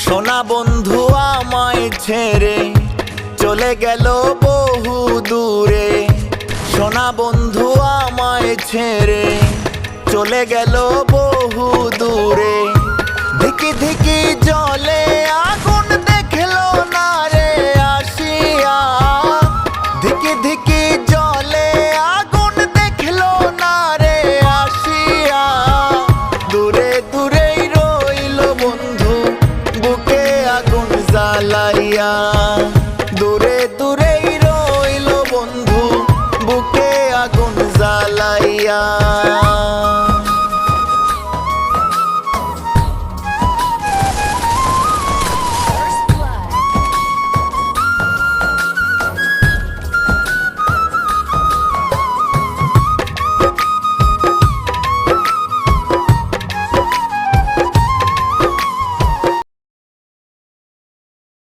সোনা বন্ধু আমায় ছেড়ে চলে গেল বহু দূরে। সোনা বন্ধু আমায় ছেড়ে চলে গেল বহু দূরে। ধিকি ধিকি জলে আগুন দেখলো না রে আসিয়া। ধিকি ধিকি জলে আগুন দেখলো না রে আসিয়া। দূরে দূরেই রইল বন্ধু বুকে আগুন জ্বালাইয়া। দূরে দূরেই রইল বন্ধু বুকে আগুন জ্বালাইয়া।